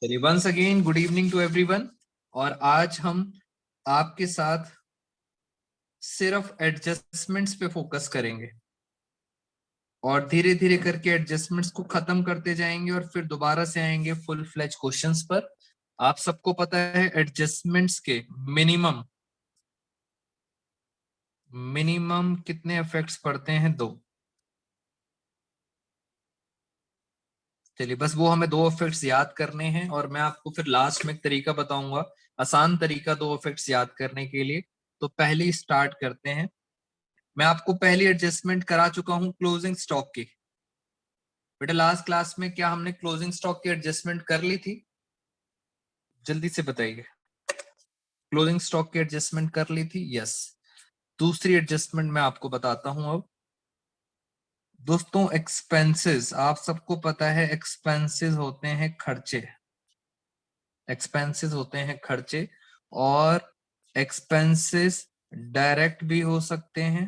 चलिए once again good evening to everyone. और आज हम आपके साथ सिर्फ एडजस्टमेंट्स पे फोकस करेंगे और धीरे धीरे करके एडजस्टमेंट्स को खत्म करते जाएंगे और फिर दोबारा से आएंगे फुल फ्लेज क्वेश्चंस पर। आप सबको पता है एडजस्टमेंट्स के मिनिमम मिनिमम कितने इफेक्ट्स पड़ते हैं? दो। चलिए बस वो हमें दो इफेक्ट्स याद करने हैं और मैं आपको फिर लास्ट में एक तरीका बताऊंगा, आसान तरीका दो इफेक्ट्स याद करने के लिए। तो पहले स्टार्ट करते हैं। मैं आपको पहली एडजस्टमेंट करा चुका हूं क्लोजिंग स्टॉक की। बेटा लास्ट क्लास में क्या हमने क्लोजिंग स्टॉक की एडजस्टमेंट कर ली थी? जल्दी से बताइए। क्लोजिंग स्टॉक की एडजस्टमेंट कर ली थी? यस। दूसरी एडजस्टमेंट मैं आपको बताता हूं अब। दोस्तों एक्सपेंसेस, आप सबको पता है एक्सपेंसेस होते हैं खर्चे। एक्सपेंसेस होते हैं खर्चे और एक्सपेंसेस डायरेक्ट भी हो सकते हैं।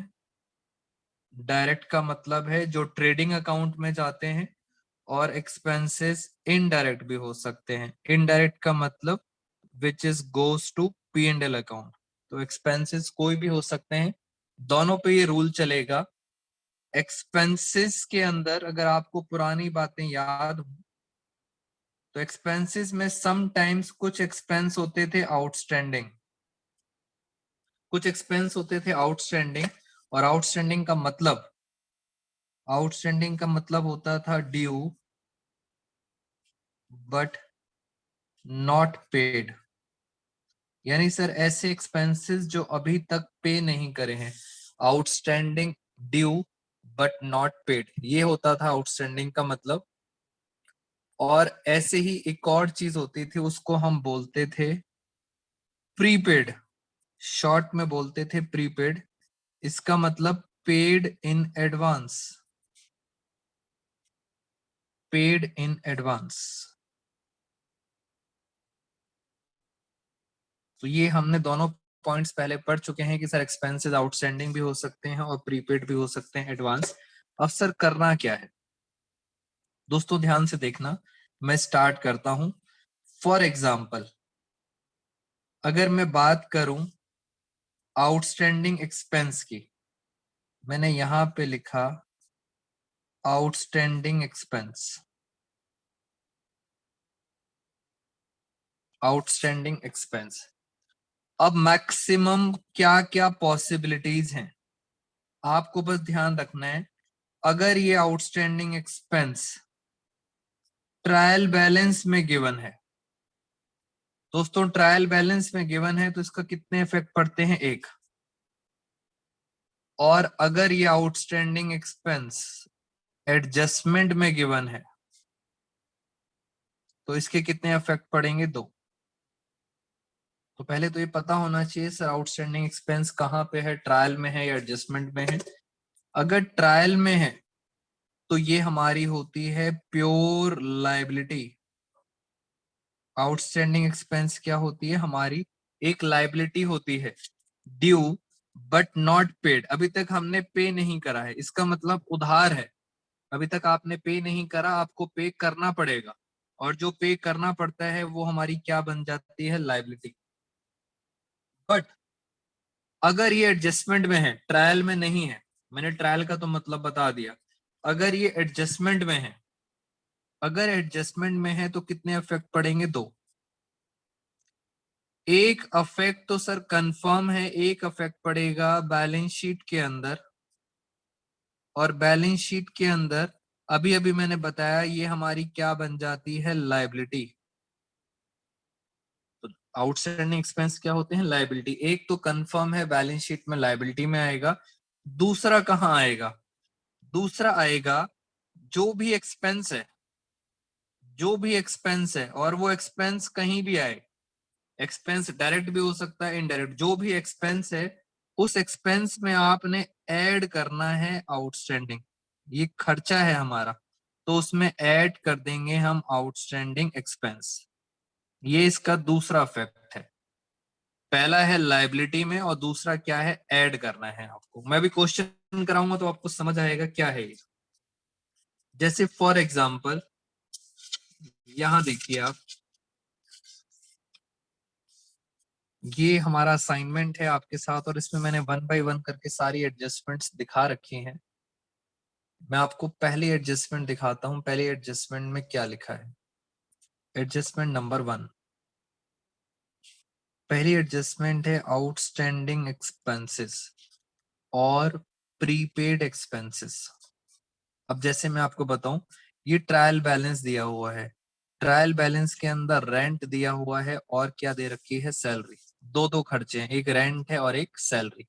डायरेक्ट का मतलब है जो ट्रेडिंग अकाउंट में जाते हैं, और एक्सपेंसेस इनडायरेक्ट भी हो सकते हैं। इनडायरेक्ट का मतलब which is goes to P and L account. तो एक्सपेंसेस कोई भी हो सकते हैं, दोनों पे ये रूल चलेगा। एक्सपेंसेस के अंदर अगर आपको पुरानी बातें याद हो तो एक्सपेंसेस में समटाइम्स कुछ एक्सपेंस होते थे आउटस्टैंडिंग, कुछ एक्सपेंस होते थे आउटस्टैंडिंग। और आउटस्टैंडिंग का मतलब होता था ड्यू बट नॉट पेड। यानी सर ऐसे एक्सपेंसेस जो अभी तक पे नहीं करे हैं, outstanding, due but not paid, ये होता था आउटस्टैंडिंग का मतलब। और ऐसे ही एक और चीज होती थी, उसको हम बोलते थे प्रीपेड। शॉर्ट में बोलते थे प्रीपेड। इसका मतलब paid in advance, paid in advance. तो ये हमने दोनों पॉइंट्स पहले पढ़ चुके हैं कि सर एक्सपेंसेस आउटस्टैंडिंग भी हो सकते हैं और प्रीपेड भी हो सकते हैं एडवांस। अब सर करना क्या है? दोस्तों ध्यान से देखना, मैं स्टार्ट करता हूं। फॉर एग्जाम्पल अगर मैं बात करूं आउटस्टैंडिंग एक्सपेंस की, मैंने यहां पे लिखा आउटस्टैंडिंग एक्सपेंस। Outstanding expense. अब मैक्सिमम क्या क्या पॉसिबिलिटीज हैं, आपको बस ध्यान रखना है। अगर ये आउटस्टैंडिंग एक्सपेंस ट्रायल बैलेंस में गिवन है, दोस्तों ट्रायल बैलेंस में गिवन है तो इसका कितने इफेक्ट पड़ते हैं? एक। और अगर ये आउटस्टैंडिंग एक्सपेंस एडजस्टमेंट में गिवन है तो इसके कितने इफेक्ट पड़ेंगे? दो। तो पहले तो ये पता होना चाहिए सर आउटस्टैंडिंग एक्सपेंस कहाँ पे है, ट्रायल में है या एडजस्टमेंट में है। अगर ट्रायल में है तो ये हमारी होती है प्योर लाइबिलिटी। आउटस्टैंडिंग एक्सपेंस क्या होती है? हमारी एक लाइबिलिटी होती है, ड्यू बट नॉट पेड। अभी तक हमने पे नहीं करा है, इसका मतलब उधार है। अभी तक आपने पे नहीं करा, आपको पे करना पड़ेगा। और जो पे करना पड़ता है वो हमारी क्या बन जाती है? लाइबिलिटी। बट अगर ये एडजस्टमेंट में है, ट्रायल में नहीं है, मैंने ट्रायल का तो मतलब बता दिया। अगर ये एडजस्टमेंट में है, अगर एडजस्टमेंट में है तो कितने इफेक्ट पड़ेंगे? दो। एक अफेक्ट तो सर कंफर्म है, एक अफेक्ट पड़ेगा बैलेंस शीट के अंदर। और बैलेंस शीट के अंदर अभी अभी मैंने बताया ये हमारी क्या बन जाती है? लायबिलिटी। तो आउटस्टैंडिंग एक्सपेंस क्या होते हैं? लायबिलिटी। एक तो कंफर्म है बैलेंस शीट में लायबिलिटी में आएगा। दूसरा कहां आएगा? दूसरा आएगा जो भी एक्सपेंस है, जो भी एक्सपेंस है, और वो एक्सपेंस कहीं भी आए। एक्सपेंस डायरेक्ट भी हो सकता है, इनडायरेक्ट। जो भी एक्सपेंस है उस एक्सपेंस में आपने ऐड करना है आउटस्टैंडिंग। ये खर्चा है हमारा, तो उसमें ऐड कर देंगे हम आउटस्टैंडिंग एक्सपेंस। ये इसका दूसरा फैक्ट है। पहला है लायबिलिटी में और दूसरा क्या है? ऐड करना है आपको। मैं भी क्वेश्चन कराऊंगा तो आपको समझ आएगा क्या है ये। जैसे फॉर एग्जाम्पल यहां देखिए आप, ये हमारा असाइनमेंट है आपके साथ, और इसमें मैंने 1 बाय 1 करके सारी एडजस्टमेंट्स दिखा रखी हैं। मैं आपको पहली एडजस्टमेंट दिखाता हूं। पहली एडजस्टमेंट में क्या लिखा है? एडजस्टमेंट नंबर 1, पहली एडजस्टमेंट है आउटस्टैंडिंग एक्सपेंसेस और प्रीपेड एक्सपेंसेस। अब जैसे मैं आपको बताऊं, ये ट्रायल बैलेंस दिया हुआ है। ट्रायल बैलेंस के अंदर रेंट दिया हुआ है और क्या दे रखी है? सैलरी। दो खर्चे हैं, एक रेंट है और एक सैलरी।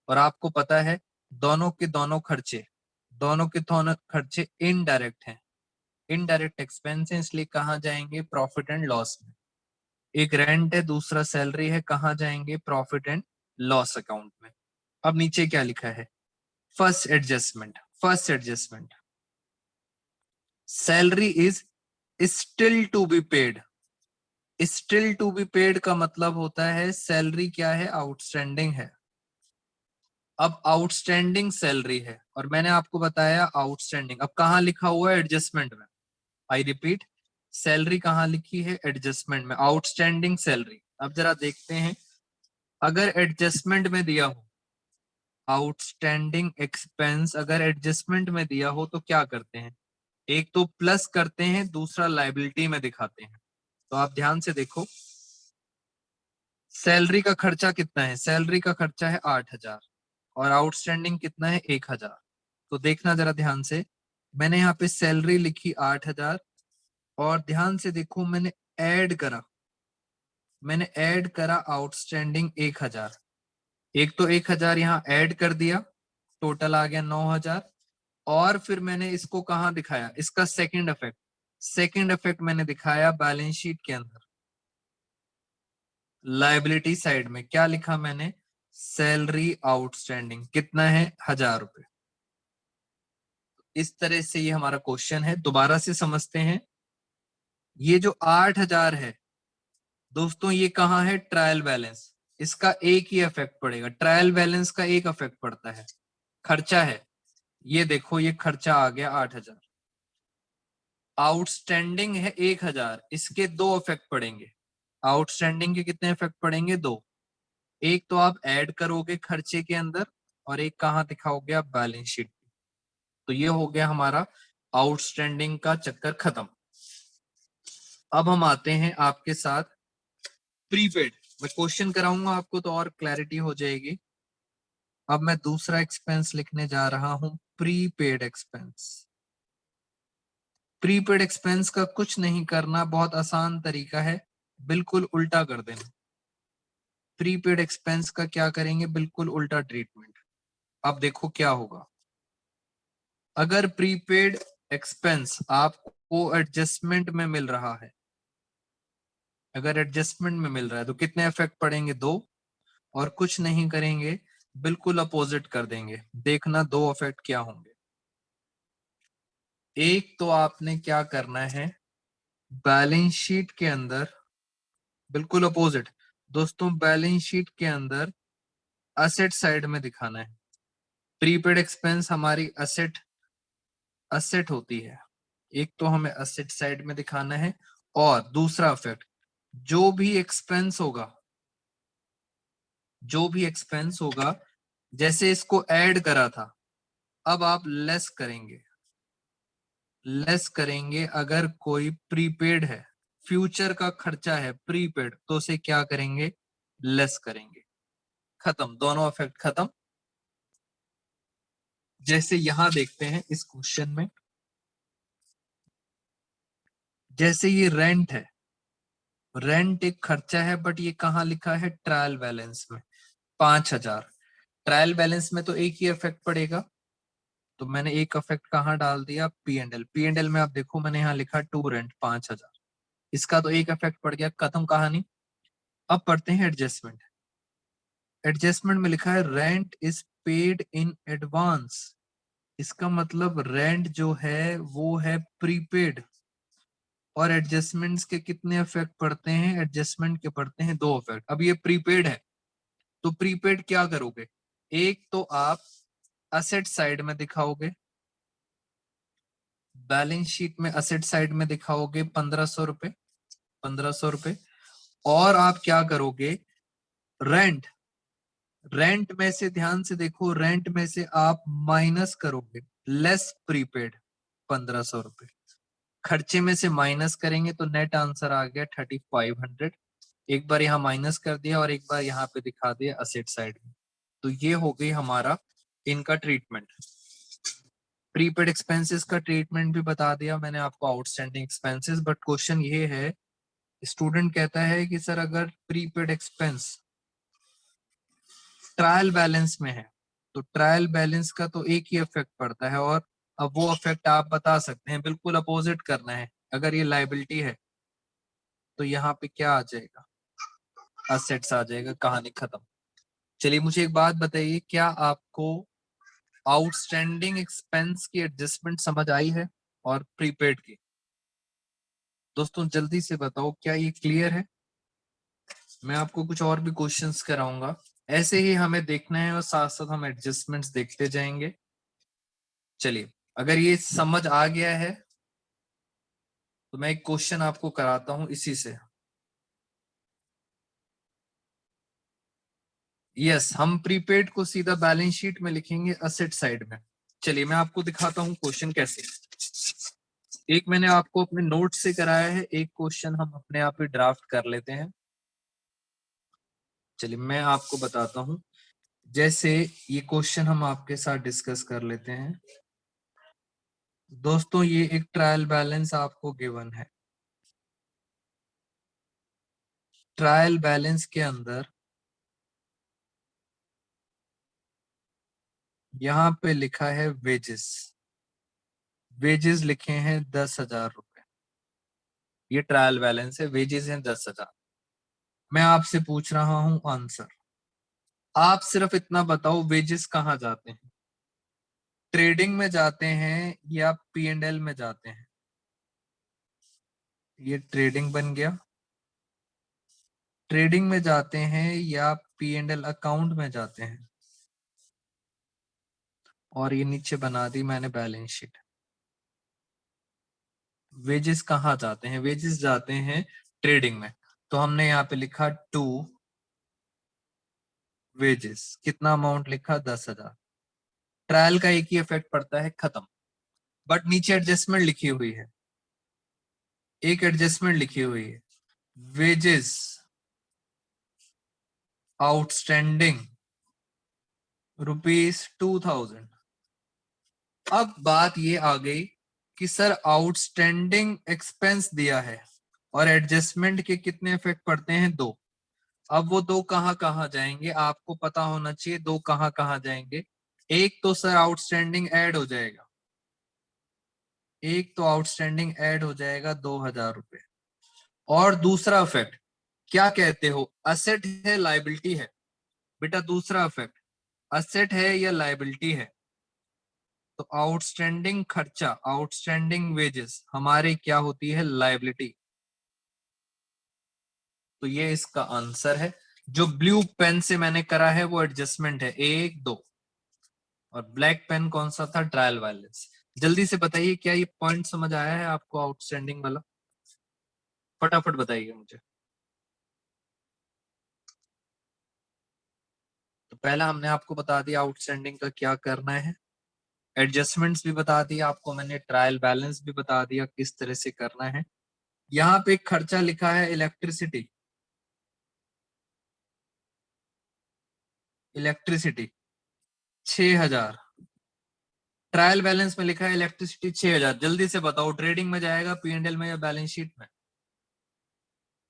और आपको पता है दोनों के दोनों खर्चे इनडायरेक्ट हैं, इनडायरेक्ट एक्सपेंस है, इसलिए कहाँ जाएंगे? प्रॉफिट एंड लॉस में। एक रेंट है, दूसरा सैलरी है, कहाँ जाएंगे? प्रॉफिट एंड लॉस अकाउंट में। अब नीचे क्या लिखा है? First adjustment salary is still to be paid. Still to be paid का मतलब होता है सैलरी क्या है? आउटस्टैंडिंग है। अब आउटस्टैंडिंग सैलरी है और मैंने आपको बताया आउटस्टैंडिंग। अब कहाँ लिखा हुआ है? एडजस्टमेंट में। आई रिपीट, सैलरी कहाँ लिखी है? एडजस्टमेंट में, आउटस्टैंडिंग सैलरी। अब जरा देखते हैं, अगर एडजस्टमेंट में दिया हो आउटस्टैंडिंग एक्सपेंस, अगर एडजस्टमेंट में दिया हो तो क्या करते हैं? एक तो प्लस करते हैं, दूसरा लाइबिलिटी में दिखाते हैं। तो आप ध्यान से देखो, सैलरी का खर्चा कितना है? सैलरी का खर्चा है 8,000 और आउटस्टैंडिंग कितना है? 1,000। तो देखना जरा ध्यान से, मैंने यहाँ पे सैलरी लिखी 8,000 और ध्यान से देखो मैंने ऐड करा आउटस्टैंडिंग 1,000। एक तो 1,000 यहाँ ऐड कर दिया, टोटल आ गया 9,000। और फिर मैंने इसको कहाँ दिखाया? इसका सेकंड इफेक्ट मैंने दिखाया बैलेंस शीट के अंदर, लायबिलिटी साइड में। क्या लिखा मैंने? सैलरी आउटस्टैंडिंग कितना है? 1,000 रुपए। इस तरह से ये हमारा क्वेश्चन है। दोबारा से समझते हैं, ये जो 8,000 है दोस्तों, ये कहाँ है? Trial balance. इसका एक ही इफेक्ट पड़ेगा, ट्रायल बैलेंस का एक इफेक्ट पड़ता है, खर्चा है। ये देखो, ये खर्चा आ गया 8,000। आउटस्टैंडिंग है 1,000, इसके दो इफेक्ट पड़ेंगे। आउटस्टैंडिंग के कितने इफेक्ट पड़ेंगे? दो। एक तो आप ऐड करोगे खर्चे के अंदर और एक कहाँ दिखाओगे? आप बैलेंस शीट। तो ये हो गया हमारा आउटस्टैंडिंग का चक्कर खत्म। अब हम आते हैं आपके साथ प्रीपेड। मैं क्वेश्चन कराऊंगा आपको तो और क्लैरिटी हो जाएगी। अब मैं दूसरा एक्सपेंस लिखने जा रहा हूं, प्रीपेड एक्सपेंस। प्रीपेड एक्सपेंस का कुछ नहीं करना, बहुत आसान तरीका है, बिल्कुल उल्टा कर देना। प्रीपेड एक्सपेंस का क्या करेंगे? बिल्कुल उल्टा ट्रीटमेंट। अब देखो क्या होगा। अगर प्रीपेड एक्सपेंस आपको एडजस्टमेंट में मिल रहा है, अगर एडजस्टमेंट में मिल रहा है तो कितने इफेक्ट पड़ेंगे? दो। और कुछ नहीं करेंगे, बिल्कुल अपोजिट कर देंगे। देखना दो इफेक्ट क्या होंगे। एक तो आपने क्या करना है, बैलेंस शीट के अंदर बिल्कुल अपोजिट। दोस्तों बैलेंस शीट के अंदर असेट साइड में दिखाना है। प्रीपेड एक्सपेंस हमारी असेट असेट होती है, एक तो हमें असेट साइड में दिखाना है। और दूसरा इफेक्ट, जो भी एक्सपेंस होगा, जो भी एक्सपेंस होगा, जैसे इसको ऐड करा था, अब आप लेस करेंगे अगर कोई प्रीपेड है, फ्यूचर का खर्चा है प्रीपेड, तो उसे क्या करेंगे? लेस करेंगे। खत्म, दोनों इफेक्ट खत्म। जैसे यहां देखते हैं इस क्वेश्चन में, जैसे ये रेंट है, रेंट एक खर्चा है, बट ये कहाँ लिखा है? ट्रायल बैलेंस में, 5,000। ट्रायल बैलेंस में तो एक ही इफेक्ट पड़ेगा, तो मैंने एक इफेक्ट कहाँ डाल दिया? P&L। P&L में आप देखो मैंने यहाँ लिखा टू रेंट 5,000, इसका तो एक इफेक्ट पड़ गया, खत्म कहानी। अब पढ़ते हैं एडजस्टमेंट। एडजस्टमेंट में लिखा है rent is paid in advance. इसका मतलब रेंट जो है वो है प्रीपेड। और एडजस्टमेंट्स के कितने इफेक्ट पड़ते हैं? एडजस्टमेंट के पड़ते हैं दो इफेक्ट। अब ये प्रीपेड है, तो प्रीपेड क्या करोगे? एक तो आप असेट साइड में दिखाओगे, बैलेंस शीट में असेट साइड में दिखाओगे 1,500 रुपए, 1,500 रुपए। और आप क्या करोगे? रेंट, रेंट में से ध्यान से देखो, रेंट में से आप माइनस करोगे लेस प्रीपेड 1500 रुपए, खर्चे में से माइनस करेंगे तो नेट आंसर आ गया 3500। एक बार यहाँ माइनस कर दिया और एक बार यहाँ पे दिखा दिया असेट साइड में। तो ये हो गई हमारा इनका ट्रीटमेंट। प्रीपेड एक्सपेंसेस का ट्रीटमेंट भी बता दिया मैंने आपको, आउटस्टैंडिंग एक्सपेंसेस। बट क्वेश्चन ये है, स्टूडेंट कहता है कि सर अगर प्रीपेड एक्सपेंस ट्रायल बैलेंस में है तो ट्रायल बैलेंस का तो एक ही इफेक्ट पड़ता है, और अब वो इफेक्ट आप बता सकते हैं, बिल्कुल अपोजिट करना है। अगर ये लाइबिलिटी है तो यहाँ पे क्या आ जाएगा, असेट्स आ जाएगा, कहानी खत्म। चलिए मुझे एक बात बताइए, क्या आपको आउटस्टैंडिंग एक्सपेंस की एडजस्टमेंट समझ आई है और प्रीपेड की? दोस्तों जल्दी से बताओ, क्या ये क्लियर है? मैं आपको कुछ और भी क्वेश्चंस कराऊंगा, ऐसे ही हमें देखना है और साथ साथ हम एडजस्टमेंट्स देखते जाएंगे। चलिए, अगर ये समझ आ गया है तो मैं एक क्वेश्चन आपको कराता हूं इसी से। यस, हम प्रीपेड को सीधा बैलेंस शीट में लिखेंगे असेट साइड में। चलिए मैं आपको दिखाता हूं क्वेश्चन कैसे। एक मैंने आपको अपने नोट से कराया है, एक क्वेश्चन हम अपने आप ही ड्राफ्ट कर लेते हैं। चलिए मैं आपको बताता हूं, जैसे ये क्वेश्चन हम आपके साथ डिस्कस कर लेते हैं। दोस्तों ये एक ट्रायल बैलेंस आपको गिवन है। ट्रायल बैलेंस के अंदर यहाँ पे लिखा है वेजेस, वेजेस लिखे हैं 10,000 रुपए। ये ट्रायल बैलेंस है, वेजेस हैं 10,000। मैं आपसे पूछ रहा हूं आंसर, आप सिर्फ इतना बताओ वेजेस कहाँ जाते हैं, ट्रेडिंग में जाते हैं या P&L में जाते हैं? ये ट्रेडिंग बन गया, ट्रेडिंग में जाते हैं या P&L अकाउंट में जाते हैं? और ये नीचे बना दी मैंने बैलेंस शीट। वेजेस कहाँ जाते हैं? वेजेस जाते हैं ट्रेडिंग में। तो हमने यहाँ पे लिखा टू वेजेस, कितना अमाउंट लिखा, 10,000। ट्रायल का एक ही इफेक्ट पड़ता है, खत्म। बट नीचे एडजस्टमेंट लिखी हुई है, एक एडजस्टमेंट लिखी हुई है, वेजेस आउटस्टैंडिंग ₹2,000। अब बात ये आ गई कि सर आउटस्टैंडिंग एक्सपेंस दिया है और एडजस्टमेंट के कितने इफेक्ट पड़ते हैं, 2। अब वो 2 कहाँ कहाँ जाएंगे आपको पता होना चाहिए, 2 कहाँ कहाँ जाएंगे। एक तो सर आउटस्टैंडिंग ऐड हो जाएगा, एक तो आउटस्टैंडिंग ऐड हो जाएगा 2,000 रुपए। और दूसरा इफेक्ट क्या कहते हो, असेट है लाइबिलिटी है? बेटा दूसरा इफेक्ट असेट है या लाइबिलिटी है? तो आउटस्टैंडिंग खर्चा, आउटस्टैंडिंग वेजेस हमारे क्या होती है, लाइबिलिटी। तो ये इसका आंसर है। जो ब्लू पेन से मैंने करा है वो एडजस्टमेंट है 1, 2, और ब्लैक पेन कौन सा था, ट्रायल बैलेंस। जल्दी से बताइए, क्या ये पॉइंट समझ आया है आपको आउटस्टैंडिंग वाला? फटाफट बताइए मुझे। तो पहला हमने आपको बता दिया आउटस्टैंडिंग का क्या करना है, एडजस्टमेंट्स भी बता दिया आपको मैंने, ट्रायल बैलेंस भी बता दिया किस तरह से करना है। यहाँ पे एक खर्चा लिखा है इलेक्ट्रिसिटी, इलेक्ट्रिसिटी 6,000। ट्रायल बैलेंस में लिखा है इलेक्ट्रिसिटी 6,000। जल्दी से बताओ ट्रेडिंग में जाएगा, P&L में या बैलेंस शीट में?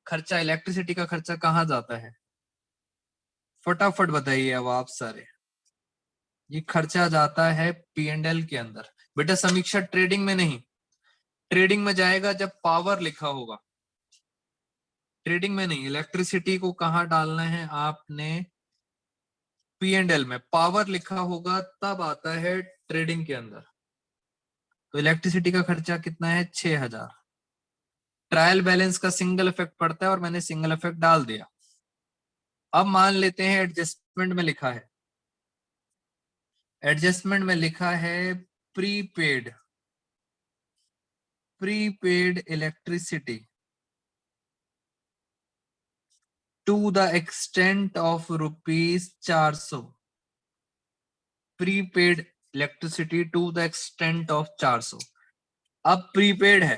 खर्चा, इलेक्ट्रिसिटी का खर्चा कहाँ जाता है, फटाफट बताइए अब आप सारे। ये खर्चा जाता है P&L के अंदर। बेटा समीक्षा ट्रेडिंग में नहीं, ट्रेडिंग में जाएगा जब पावर लिखा होगा, ट्रेडिंग में नहीं। इलेक्ट्रिसिटी को कहाँ डालना है आपने, P&L में। पावर लिखा होगा तब आता है ट्रेडिंग के अंदर। तो इलेक्ट्रिसिटी का खर्चा कितना है, 6,000। ट्रायल बैलेंस का सिंगल इफेक्ट पड़ता है और मैंने सिंगल इफेक्ट डाल दिया। अब मान लेते हैं एडजस्टमेंट में लिखा है, एडजस्टमेंट में लिखा है prepaid, prepaid electricity to the extent of ₹400, prepaid electricity to the extent of 400। अब प्रीपेड है,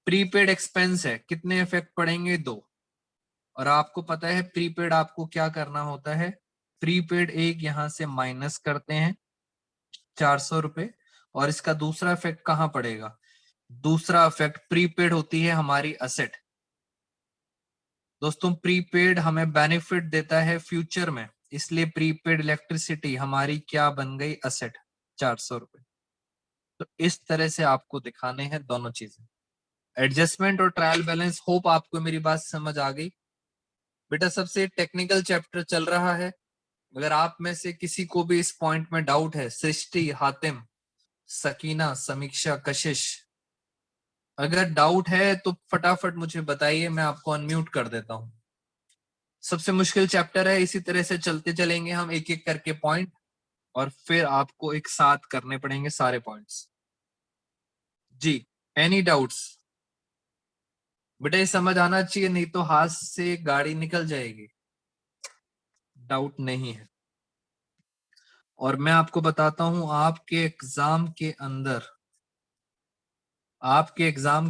प्रीपेड एक्सपेंस है, कितने इफेक्ट पड़ेंगे? 2। और आपको पता है प्रीपेड आपको क्या करना होता है, प्रीपेड एक यहां से माइनस करते हैं 400 रुपए, और इसका दूसरा इफेक्ट कहां पड़ेगा? दूसरा इफेक्ट, प्रीपेड होती है हमारी असेट। दोस्तों प्रीपेड हमें बेनिफिट देता है फ्यूचर में, इसलिए प्रीपेड इलेक्ट्रिसिटी हमारी क्या बन गई? असेट, 400 रुपए। तो इस तरह से आपको दिखाने हैं दोनों चीजें, एडजस्टमेंट और ट्रायल बैलेंस। होप आपको मेरी बात समझ आ गई। बेटा सबसे टेक्निकल चैप्टर चल रहा है, अगर आप में से किसी को भी इस पॉइंट में डाउट है, सृष्टि, हातिम, सकीना, समीक्षा, कशिश, अगर डाउट है तो फटाफट मुझे बताइए, मैं आपको अनम्यूट कर देता हूं। सबसे मुश्किल चैप्टर है, इसी तरह से चलते चलेंगे हम एक एक करके पॉइंट, और फिर आपको एक साथ करने पड़ेंगे सारे पॉइंट्स। जी, एनी डाउट्स? बेटा ये समझ आना चाहिए, नहीं तो हाथ से गाड़ी निकल जाएगी। डाउट नहीं है। और मैं आपको बताता हूं, आपके एग्जाम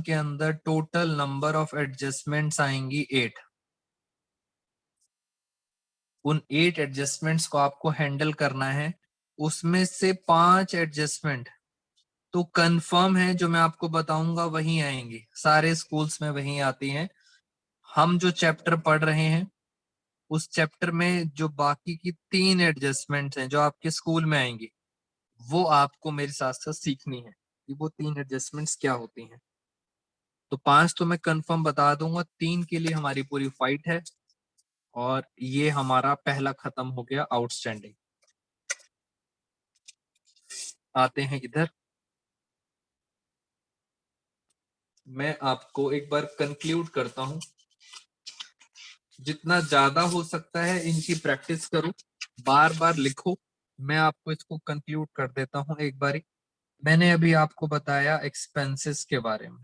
के अंदर टोटल नंबर ऑफ एडजस्टमेंट्स आएंगी 8। उन 8 एडजस्टमेंट्स को आपको हैंडल करना है। उसमें से 5 एडजस्टमेंट तो कंफर्म है, जो मैं आपको बताऊंगा वही आएंगी, सारे स्कूल्स में वही आती हैं। हम जो चैप्टर पढ़ रहे हैं उस चैप्टर में जो बाकी की 3 एडजस्टमेंट्स हैं जो आपके स्कूल में आएंगी, वो आपको मेरे साथ साथ सीखनी है कि वो 3 एडजस्टमेंट्स क्या होती हैं। तो 5 तो मैं कंफर्म बता दूंगा, 3 के लिए हमारी पूरी फाइट है, और ये हमारा पहला खत्म हो गया, आउटस्टैंडिंग। आते हैं इधर, मैं आपको एक बार कंक्लूड करता हूं, जितना ज्यादा हो सकता है इनकी प्रैक्टिस करो, बार बार लिखो। मैं आपको इसको कंक्लूड कर देता हूं एक बारी। मैंने अभी आपको बताया एक्सपेंसेस के बारे में,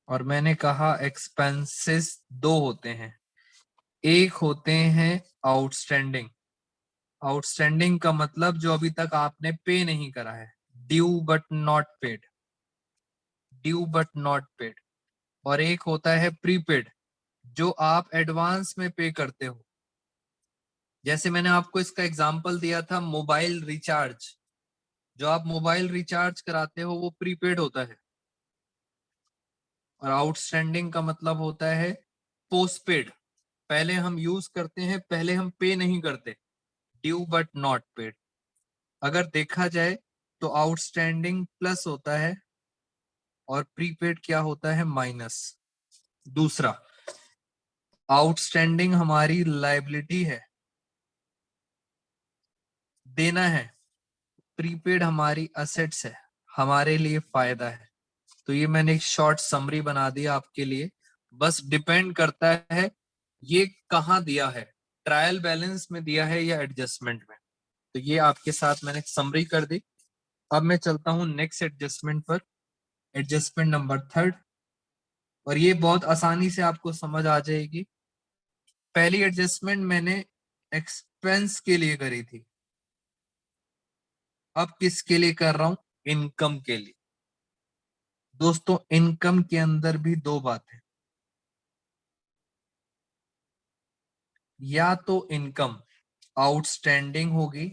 और मैंने कहा एक्सपेंसेस 2 होते हैं। एक होते हैं आउटस्टैंडिंग, आउटस्टैंडिंग का मतलब जो अभी तक आपने पे नहीं करा है, due but not paid, due but not paid. और एक होता है प्रीपेड, जो आप एडवांस में पे करते हो। जैसे मैंने आपको इसका एग्जांपल दिया था मोबाइल रिचार्ज, जो आप मोबाइल रिचार्ज कराते हो वो प्रीपेड होता है। और आउटस्टैंडिंग का मतलब होता है पोस्टपेड, पहले हम यूज करते हैं, पहले हम पे नहीं करते, ड्यू बट नॉट पेड। अगर देखा जाए तो आउटस्टैंडिंग प्लस होता है और प्रीपेड क्या होता है? माइनस। दूसरा, आउटस्टैंडिंग हमारी लायबिलिटी है, देना है। प्रीपेड हमारी असेट्स है, हमारे लिए फायदा है। तो ये मैंने एक शॉर्ट समरी बना दिया आपके लिए। बस डिपेंड करता है ये कहाँ दिया है, ट्रायल बैलेंस में दिया है या एडजस्टमेंट में। तो ये आपके साथ मैंने समरी कर दी। अब मैं चलता हूं नेक्स्ट एडजस्टमेंट पर, एडजस्टमेंट नंबर 3, और ये बहुत आसानी से आपको समझ आ जाएगी। पहली एडजस्टमेंट मैंने एक्सपेंस के लिए करी थी, अब किसके लिए कर रहा हूं? इनकम के लिए। दोस्तों इनकम के अंदर भी 2 बातें, या तो इनकम आउटस्टैंडिंग होगी,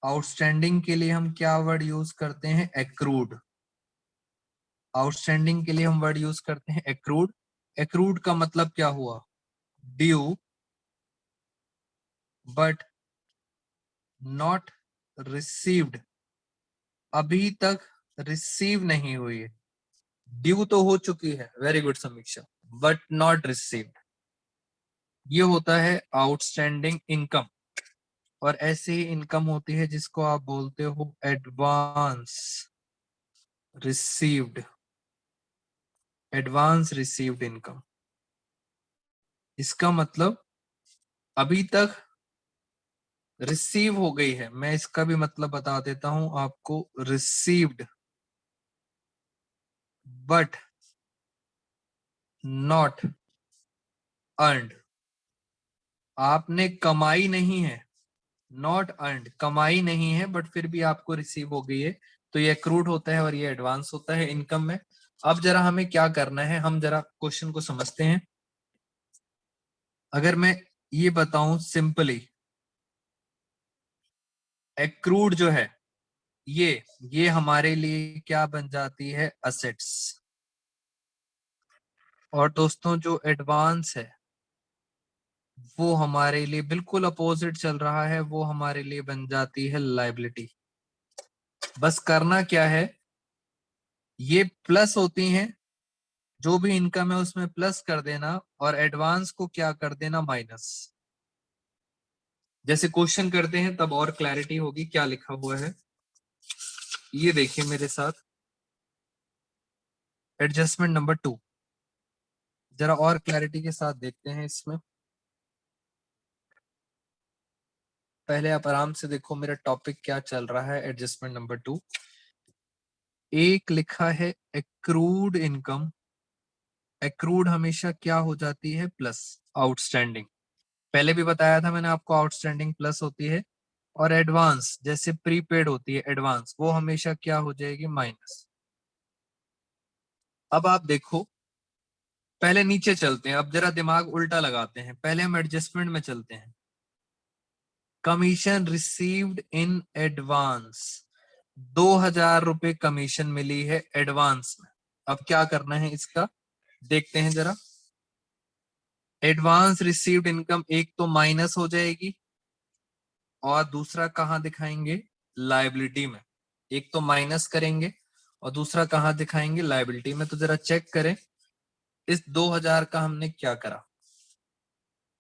आउटस्टैंडिंग के लिए हम क्या वर्ड यूज करते हैं? एक्रूड। आउटस्टैंडिंग के लिए हम वर्ड यूज करते हैं एक्रूड। एक्रूड का मतलब क्या हुआ? ड्यू बट नॉट रिसीव्ड, अभी तक रिसीव नहीं हुई है। ड्यू तो हो चुकी है, वेरी गुड समीक्षा, बट नॉट रिसीव्ड, ये होता है आउटस्टैंडिंग इनकम। और ऐसे ही इनकम होती है जिसको आप बोलते हो advance received, advance received income. इसका मतलब अभी तक रिसीव हो गई है। मैं इसका भी मतलब बता देता हूं आपको, रिसीव्ड बट नॉट अर्नड, आपने कमाई नहीं है, नॉट अर्नड कमाई नहीं है, बट फिर भी आपको रिसीव हो गई है, तो ये एक्रूड होता है और ये एडवांस होता है इनकम में। अब जरा हमें क्या करना है, हम जरा क्वेश्चन को समझते हैं। अगर मैं ये बताऊं सिंपली, एक्रूड जो है ये हमारे लिए क्या बन जाती है, असेट्स। और दोस्तों जो एडवांस है वो हमारे लिए बिल्कुल अपोजिट चल रहा है, वो हमारे लिए बन जाती है लायबिलिटी। बस करना क्या है, ये प्लस होती हैं, जो भी इनकम है उसमें प्लस कर देना और एडवांस को क्या कर देना, माइनस। जैसे क्वेश्चन करते हैं तब और क्लैरिटी होगी क्या लिखा हुआ है। ये देखिए मेरे साथ, एडजस्टमेंट नंबर 2, जरा और क्लैरिटी के साथ देखते हैं इसमें। पहले आप आराम से देखो मेरा टॉपिक क्या चल रहा है। एडजस्टमेंट नंबर 2, एक लिखा है एक्रूड इनकम। एक्रूड हमेशा क्या हो जाती है, प्लस आउटस्टैंडिंग। पहले भी बताया था मैंने आपको, आउटस्टैंडिंग प्लस होती है। और एडवांस जैसे प्रीपेड होती है एडवांस, वो हमेशा क्या हो जाएगी, माइनस। अब आप देखो, पहले नीचे चलते हैं, अब जरा दिमाग उल्टा लगाते हैं, पहले हम एडजस्टमेंट में चलते हैं। कमीशन रिसीव्ड इन एडवांस, 2,000 रुपए कमीशन मिली है एडवांस में। अब क्या करना है इसका, देखते हैं जरा। एडवांस रिसीव्ड इनकम एक तो माइनस हो जाएगी, और दूसरा कहां दिखाएंगे, लायबिलिटी में। एक तो माइनस करेंगे और दूसरा कहां दिखाएंगे, लायबिलिटी में। तो जरा चेक करें इस 2,000 का हमने क्या करा।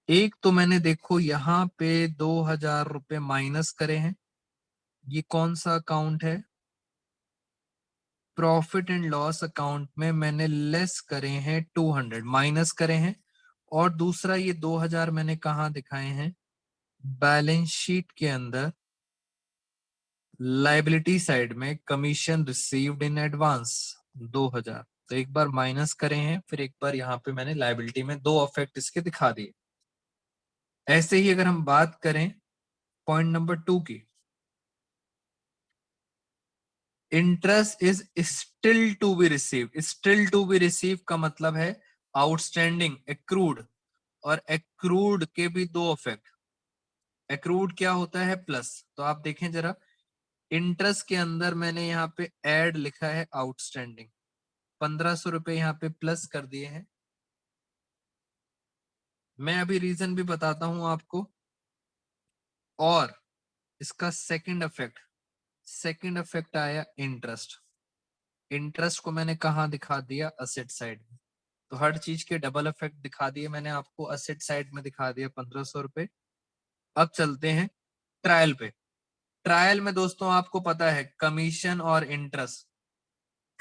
एक तो मैंने देखो यहाँ पे 2,000 रुपए माइनस करे हैं, ये कौन सा अकाउंट है, प्रॉफिट एंड लॉस अकाउंट में मैंने लेस करे हैं 200, माइनस करे हैं। और दूसरा ये 2,000 मैंने कहा दिखाए हैं, बैलेंस शीट के अंदर लाइबिलिटी साइड में, कमीशन रिसीव्ड इन एडवांस 2,000। तो एक बार माइनस करे हैं, फिर एक बार यहाँ पे मैंने लाइबिलिटी में दो अफेक्ट इसके दिखा दिए। ऐसे ही अगर हम बात करें पॉइंट नंबर 2 की, interest is still to be receive. Still to be receive का मतलब है आउटस्टैंडिंग, एक्रूड। और एक्रूड के भी दो इफेक्ट, एक्रूड क्या होता है, प्लस। तो आप देखें जरा, इंटरेस्ट के अंदर मैंने यहाँ पे ऐड लिखा है आउटस्टैंडिंग, 1,500 रुपए यहाँ पे प्लस कर दिए हैं। मैं अभी रीजन भी बताता हूं आपको। और इसका सेकंड इफेक्ट आया इंटरेस्ट। इंटरेस्ट को मैंने कहा दिखा दिया, असेट साइड में। तो हर चीज के डबल इफेक्ट दिखा दिए मैंने आपको, असेट साइड में दिखा दिया 1,500 रुपए। अब चलते हैं ट्रायल पे। ट्रायल में दोस्तों आपको पता है कमीशन और इंटरेस्ट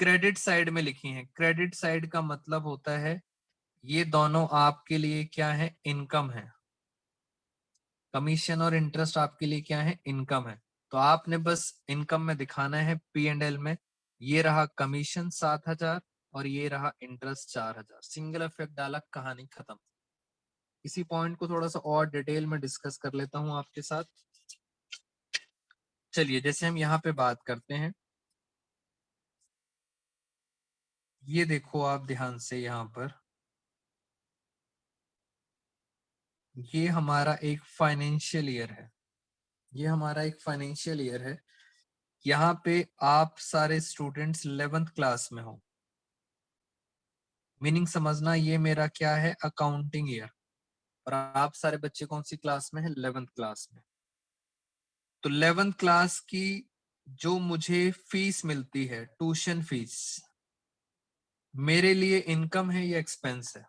क्रेडिट साइड में लिखी है। क्रेडिट साइड का मतलब होता है ये दोनों आपके लिए क्या है, इनकम है। कमीशन और इंटरेस्ट आपके लिए क्या है, इनकम है। तो आपने बस इनकम में दिखाना है, पी एंड एल में। ये रहा कमीशन 7,000 और ये रहा इंटरेस्ट 4,000। सिंगल इफेक्ट डाला, कहानी खत्म। इसी पॉइंट को थोड़ा सा और डिटेल में डिस्कस कर लेता हूं आपके साथ। चलिए, जैसे हम यहाँ पे बात करते हैं, ये देखो आप ध्यान से यहाँ पर, ये हमारा एक फाइनेंशियल ईयर है। ये हमारा एक फाइनेंशियल ईयर है। यहाँ पे आप सारे स्टूडेंट्स 11th क्लास में हो। मीनिंग समझना, ये मेरा क्या है, अकाउंटिंग ईयर। और आप सारे बच्चे कौन सी क्लास में है, 11th क्लास में। तो 11th क्लास की जो मुझे फीस मिलती है, ट्यूशन फीस, मेरे लिए इनकम है या एक्सपेंस है।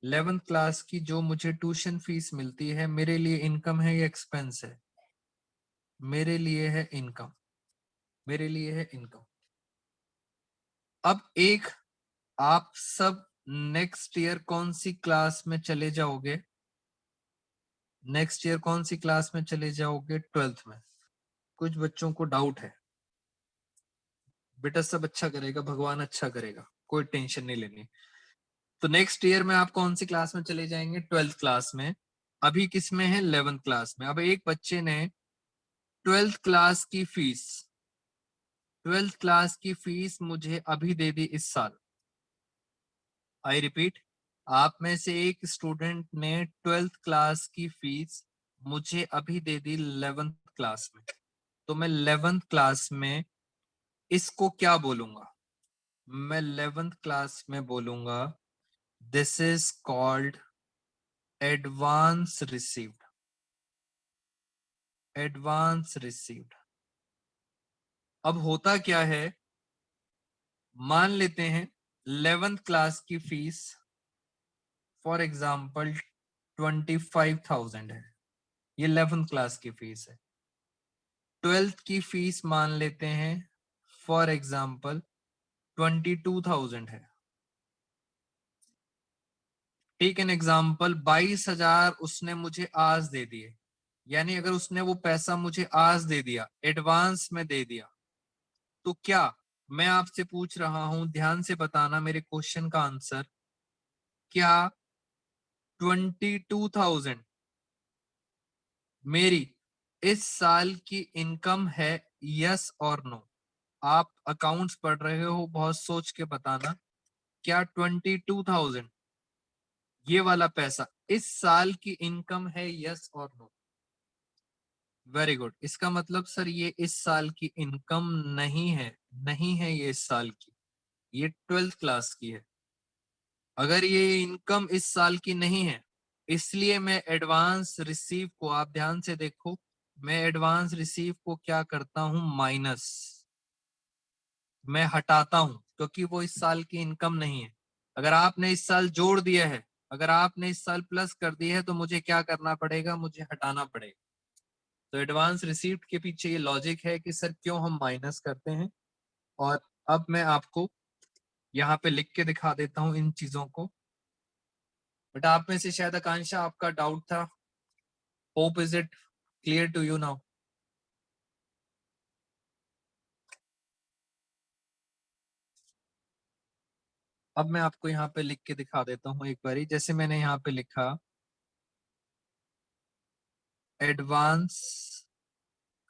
11th क्लास की जो मुझे ट्यूशन फीस मिलती है, मेरे लिए इनकम है या एक्सपेंस है, मेरे लिए है इनकम, मेरे लिए है इनकम। अब एक, आप सब नेक्स्ट ईयर कौन सी क्लास में चले जाओगे, नेक्स्ट ईयर कौन सी क्लास में चले जाओगे, 12th में। कुछ बच्चों को डाउट है, बेटा सब अच्छा करेगा, भगवान अच्छा करेगा, कोई टेंशन नहीं लेनी। तो नेक्स्ट ईयर में आप कौन सी क्लास में चले जाएंगे? 12th क्लास में। अभी किस में है? 11th क्लास में। अब एक बच्चे ने 12th क्लास की फीस 12th क्लास की फीस मुझे अभी दे दी इस साल। आई रिपीट, आप में से एक स्टूडेंट ने 12th क्लास की फीस मुझे अभी दे दी 11th क्लास में। तो मैं 11th क्लास में इसको क्या बोलूंगा? मैं 11th क्लास में बोलूंगा this is called advance received. Advance received. अब होता क्या है, मान लेते हैं 11th क्लास की फीस फॉर एग्जाम्पल 25,000 है, ये 11th क्लास की फीस है। 12th की फीस मान लेते हैं फॉर एग्जाम्पल 22,000 है। टेक एन एग्जाम्पल 22,000 उसने मुझे आज दे दिए, यानी अगर उसने वो पैसा मुझे आज दे दिया, एडवांस में दे दिया, तो क्या मैं आपसे पूछ रहा हूं, ध्यान से बताना मेरे क्वेश्चन का आंसर, क्या 22,000 मेरी इस साल की इनकम है? यस और नो? आप अकाउंट्स पढ़ रहे हो, बहुत सोच के बताना। क्या 22,000 ये वाला पैसा इस साल की इनकम है? यस और नो? Very good. इसका मतलब सर ये इस साल की इनकम नहीं है। नहीं है ये इस साल की, ये 12th क्लास की है। अगर ये इनकम इस साल की नहीं है, इसलिए मैं एडवांस रिसीव को, आप ध्यान से देखो, मैं एडवांस रिसीव को क्या करता हूं? माइनस, मैं हटाता हूं, क्योंकि वो इस साल की इनकम नहीं है। अगर आपने इस साल जोड़ दिया है, अगर आपने इस साल प्लस कर दिया है, तो मुझे क्या करना पड़ेगा? मुझे हटाना पड़ेगा। तो एडवांस रिसीव्ड के पीछे ये लॉजिक है कि सर क्यों हम माइनस करते हैं। और अब मैं आपको यहाँ पे लिख के दिखा देता हूँ इन चीजों को। बट आप में से शायद आकांक्षा आपका डाउट था, hope is it clear to you now? अब मैं आपको यहाँ पे लिख के दिखा देता हूँ एक बारी, जैसे मैंने यहाँ पे लिखा एडवांस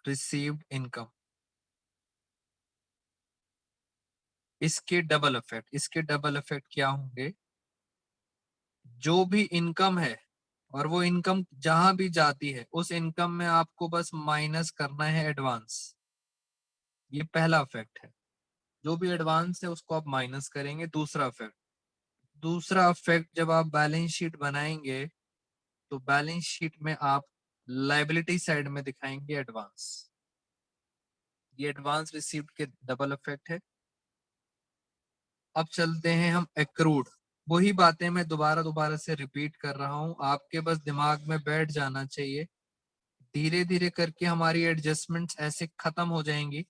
रिसीव्ड इनकम, इसके डबल इफेक्ट क्या होंगे? जो भी इनकम है, और वो इनकम जहां भी जाती है, उस इनकम में आपको बस माइनस करना है एडवांस। ये पहला इफेक्ट है। जो भी एडवांस है उसको आप माइनस करेंगे। दूसरा इफेक्ट, जब आप बैलेंस शीट बनाएंगे, तो बैलेंस शीट में आप लायबिलिटी साइड में दिखाएंगे एडवांस। ये एडवांस रिसीव्ड के डबल इफेक्ट है। अब चलते हैं हम एक्रूड। वही बातें मैं दोबारा दोबारा से रिपीट कर रहा हूं, आपके बस दिमाग में बैठ जाना चाहिए। धीरे धीरे करके हमारी एडजस्टमेंट्स ऐसे खत्म हो जाएंगी,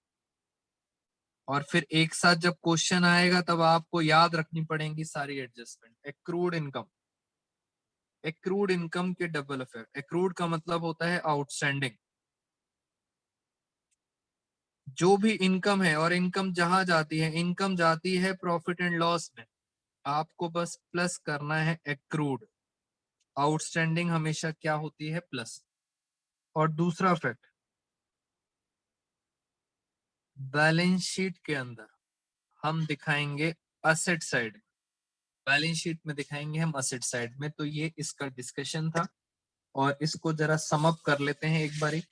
और फिर एक साथ जब क्वेश्चन आएगा तब आपको याद रखनी पड़ेंगी सारी एडजस्टमेंट। एक्रूड इनकम के डबल इफेक्ट। एक्रूड का मतलब होता है आउटस्टैंडिंग। जो भी इनकम है, और इनकम जहां जाती है, इनकम जाती है प्रॉफिट एंड लॉस में, आपको बस प्लस करना है एक्रूड। आउटस्टैंडिंग हमेशा क्या होती है? प्लस। और दूसरा फैक्ट, बैलेंस शीट के अंदर हम दिखाएंगे असेट साइड। बैलेंस शीट में दिखाएंगे हम असेट साइड में। तो ये इसका डिस्कशन था, और इसको जरा समअप कर लेते हैं एक बारी।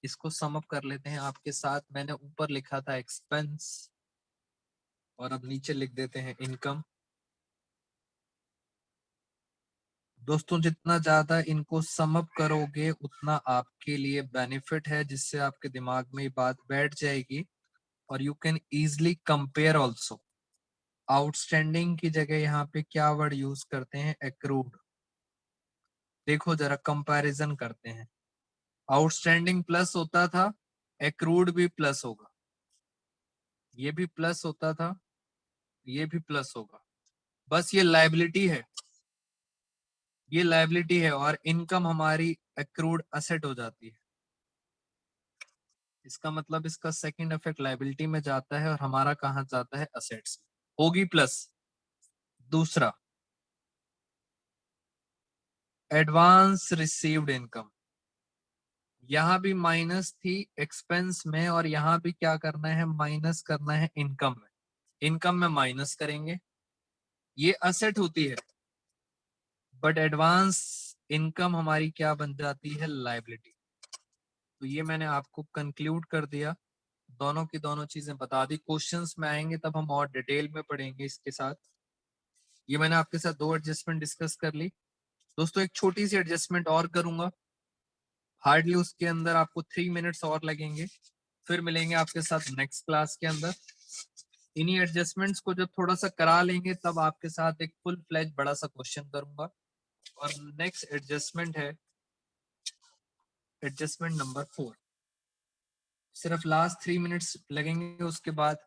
इसको समअप कर लेते हैं आपके साथ। मैंने ऊपर लिखा था एक्सपेंस, और अब नीचे लिख देते हैं इनकम। दोस्तों, जितना ज्यादा इनको समअप करोगे उतना आपके लिए बेनिफिट है, जिससे आपके दिमाग में ये बात बैठ जाएगी, और you can easily compare also. Outstanding की जगह यहाँ पे क्या वर्ड यूज करते हैं? एक्रूड। देखो जरा कंपैरिजन करते हैं। आउटस्टैंडिंग प्लस होता था, एक्रूड भी प्लस होगा। ये भी प्लस होता था, ये भी प्लस होगा। बस ये लायबिलिटी है, ये लायबिलिटी है, और इनकम हमारी एक्रूड असेट हो जाती है। इसका मतलब इसका सेकंड इफेक्ट लायबिलिटी में जाता है, और हमारा कहाँ जाता है? असेट्स में। होगी प्लस, दूसरा एडवांस रिसीव्ड इनकम, यहां भी माइनस थी एक्सपेंस में और यहां भी क्या करना है, माइनस करना है इनकम में। इनकम में माइनस करेंगे, ये असेट होती है, बट एडवांस इनकम हमारी क्या बन जाती है, लायबिलिटी। तो ये मैंने आपको कंक्लूड कर दिया, दोनों की दोनों चीजें बता दी। क्वेश्चंस में आएंगे तब हम और डिटेल में पढ़ेंगे इसके साथ। ये मैंने आपके साथ 2 एडजस्टमेंट डिस्कस कर ली दोस्तों। एक छोटी सी एडजस्टमेंट और करूंगा, हार्डली उसके अंदर आपको 3 मिनट्स और लगेंगे, फिर मिलेंगे आपके साथ नेक्स्ट क्लास के अंदर। इन्हीं एडजस्टमेंट्स को जब थोड़ा सा करा लेंगे तब आपके साथ एक फुल फ्लैज बड़ा सा क्वेश्चन करूंगा। और नेक्स्ट एडजस्टमेंट है एडजस्टमेंट नंबर 4। सिर्फ लास्ट 3 मिनट्स लगेंगे, उसके बाद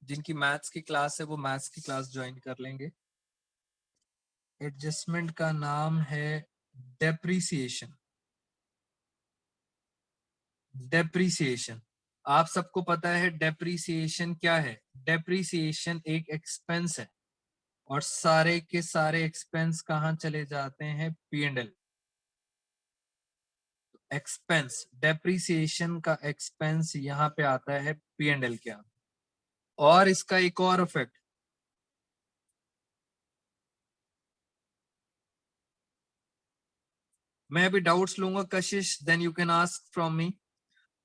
जिनकी मैथ्स की क्लास है वो मैथ्स की क्लास ज्वाइन कर लेंगे। एडजस्टमेंट का नाम है डेप्रिसिएशन। डेप्रिसिएशन, आप सबको पता है डेप्रिसिएशन क्या है। डेप्रिसिएशन एक एक्सपेंस है और सारे के सारे एक्सपेंस कहाँ चले जाते हैं, P&L। एक्सपेंस, डेप्रिसिएशन का एक्सपेंस यहाँ पे आता है P&L के अंदर। और इसका एक और इफेक्ट, मैं अभी डाउट्स लूंगा Kashish, then you can ask from me.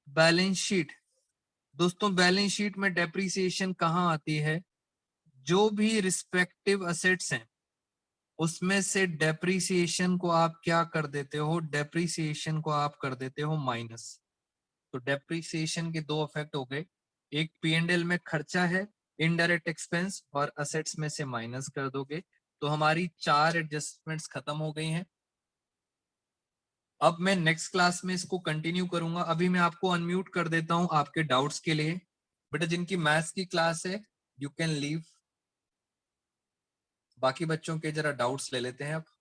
Balance sheet दोस्तों, बैलेंस शीट में डेप्रिसिएशन कहाँ आती है, जो भी रिस्पेक्टिव असेट्स हैं उसमें से डेप्रिसिएशन को आप क्या कर देते हो, डेप्रिसिएशन को आप कर देते हो माइनस। तो डेप्रिसिएशन के 2 इफेक्ट हो गए, एक P&L में खर्चा है इनडायरेक्ट एक्सपेंस और असेट्स में से माइनस कर दोगे। तो हमारी 4 एडजस्टमेंट्स खत्म हो गई हैं। अब मैं नेक्स्ट क्लास में इसको कंटिन्यू करूंगा। अभी मैं आपको अनम्यूट कर देता हूं आपके डाउट्स के लिए। बेटा जिनकी मैथ्स की क्लास है यू कैन लीव, बाकी बच्चों के जरा डाउट्स ले लेते हैं अब।